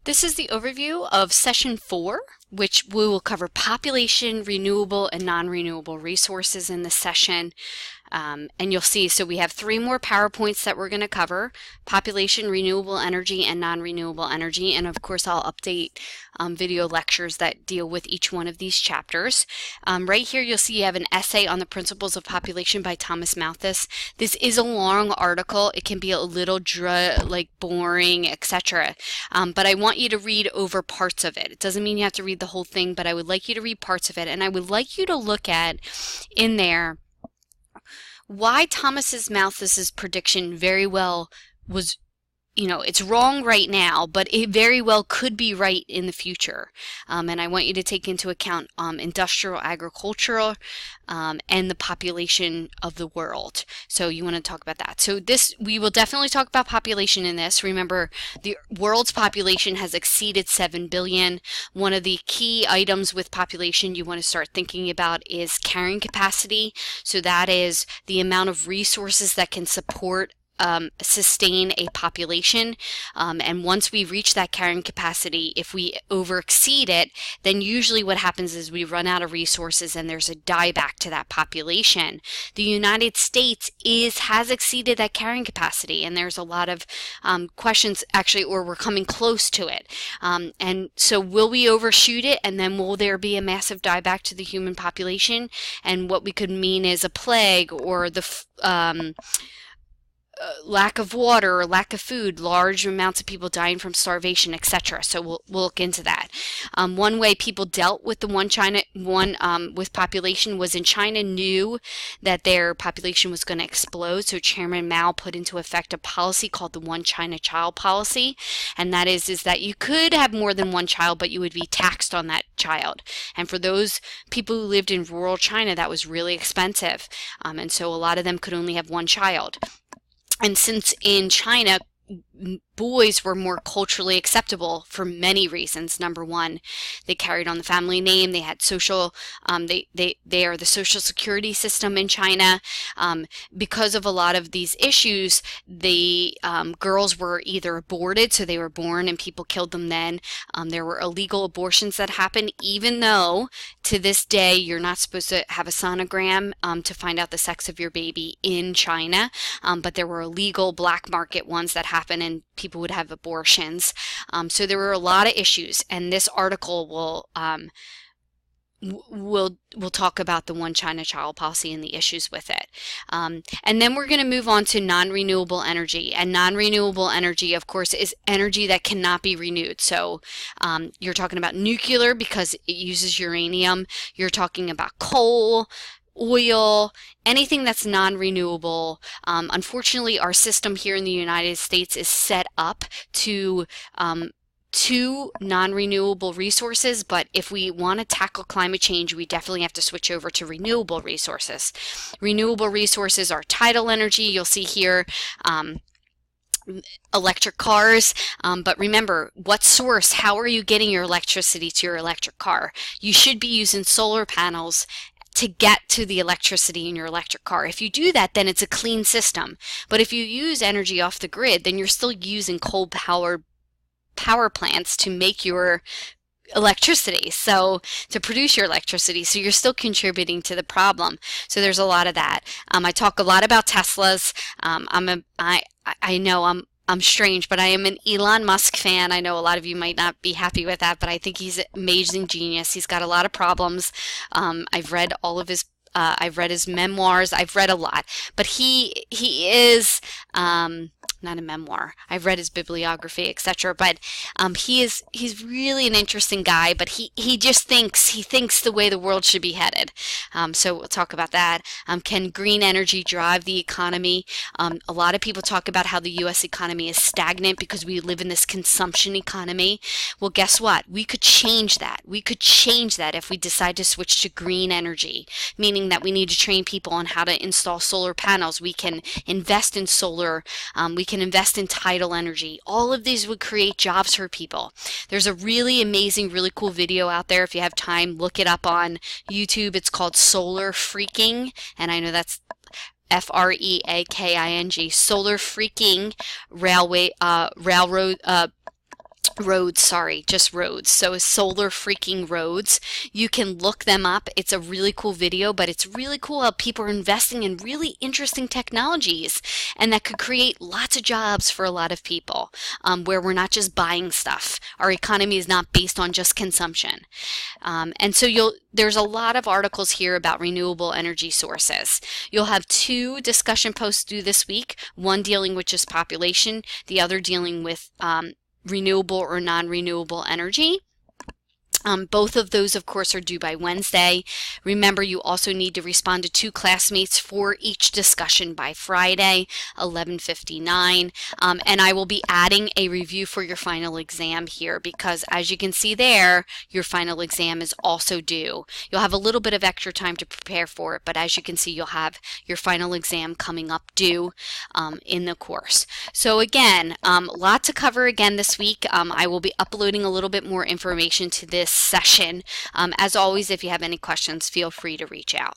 This is the overview of session 4, which we will cover population, renewable, and non-renewable resources in this session. And you'll see, so we have 3 more PowerPoints that we're going to cover: population, renewable energy, and non-renewable energy. And of course, I'll update video lectures that deal with each one of these chapters. Right here, you'll see you have an essay on the principles of population by Thomas Malthus. This is a long article. It can be a little boring, etc. But I want you to read over parts of it. It doesn't mean you have to read the whole thing, but I would like you to read parts of it. And I would like you to look at in there why Thomas Malthus's prediction very well was, it's wrong right now, but it very well could be right in the future. And I want you to take into account industrial agriculture and the population of the world. So you want to talk about that. So we will definitely talk about population in this. Remember, the world's population has exceeded 7 billion. One of the key items with population you want to start thinking about is carrying capacity. So that is the amount of resources that can sustain a population, and once we reach that carrying capacity, if we overexceed it, then usually what happens is we run out of resources and there's a dieback to that population. The United States has exceeded that carrying capacity, and there's a lot of questions actually, or we're coming close to it. And so will we overshoot it, and then will there be a massive dieback to the human population? And what we could mean is a plague, or the lack of water or lack of food, large amounts of people dying from starvation, etc. So we'll look into that. One way people dealt with with population was in China knew that their population was going to explode. So Chairman Mao put into effect a policy called the One China Child policy, and that is that you could have more than one child, but you would be taxed on that child. And for those people who lived in rural China, that was really expensive, and so a lot of them could only have one child. And since in China, boys were more culturally acceptable for many reasons. Number one, they carried on the family name. They had social, they are the social security system in China. Because of a lot of these issues, the girls were either aborted, so they were born and people killed them then. There were illegal abortions that happened, even though to this day you're not supposed to have a sonogram to find out the sex of your baby in China. But there were illegal black market ones that happened, and people would have abortions. So there were a lot of issues, and this article will talk about the One China Child policy and the issues with it. And then we're going to move on to non-renewable energy. And non-renewable energy, of course, is energy that cannot be renewed. So you're talking about nuclear because it uses uranium. You're talking about coal, oil, anything that's non-renewable. Unfortunately, our system here in the United States is set up to non-renewable resources, but if we want to tackle climate change, we definitely have to switch over to renewable resources. Renewable resources are tidal energy. You'll see here electric cars, but remember, what source? How are you getting your electricity to your electric car? You should be using solar panels to get to the electricity in your electric car. If you do that, then it's a clean system. But if you use energy off the grid, then you're still using coal-powered power plants to make your electricity, so to produce your electricity, so you're still contributing to the problem. So there's a lot of that. I talk a lot about Teslas. I know I'm strange, but I am an Elon Musk fan. I know a lot of you might not be happy with that, but I think he's an amazing genius. He's got a lot of problems. I've read all of his I've read his memoirs. I've read a lot, but he is not a memoir. I've read his bibliography, etc. But he's really an interesting guy. But he just thinks the way the world should be headed. So we'll talk about that. Can green energy drive the economy? A lot of people talk about how the U.S. economy is stagnant because we live in this consumption economy. Well, guess what? We could change that. We could change that if we decide to switch to green energy, meaning that we need to train people on how to install solar panels. We can invest in solar. We can invest in tidal energy. All of these would create jobs for people. There's a really amazing, really cool video out there. If you have time, look it up on YouTube. It's called Solar Freaking, and I know that's Freaking, Solar Freaking railroad Roads, sorry, just roads. So solar freaking roads. You can look them up. It's a really cool video, but it's really cool how people are investing in really interesting technologies and that could create lots of jobs for a lot of people, where we're not just buying stuff. Our economy is not based on just consumption. And so there's a lot of articles here about renewable energy sources. You'll have 2 discussion posts due this week, one dealing with just population, the other dealing with renewable or non-renewable energy. Both of those, of course, are due by Wednesday. Remember, you also need to respond to 2 classmates for each discussion by Friday, 11:59. And I will be adding a review for your final exam here because, as you can see there, your final exam is also due. You'll have a little bit of extra time to prepare for it, but as you can see, you'll have your final exam coming up due in the course. So again, a lot to cover again this week. I will be uploading a little bit more information to this session. As always, if you have any questions, feel free to reach out.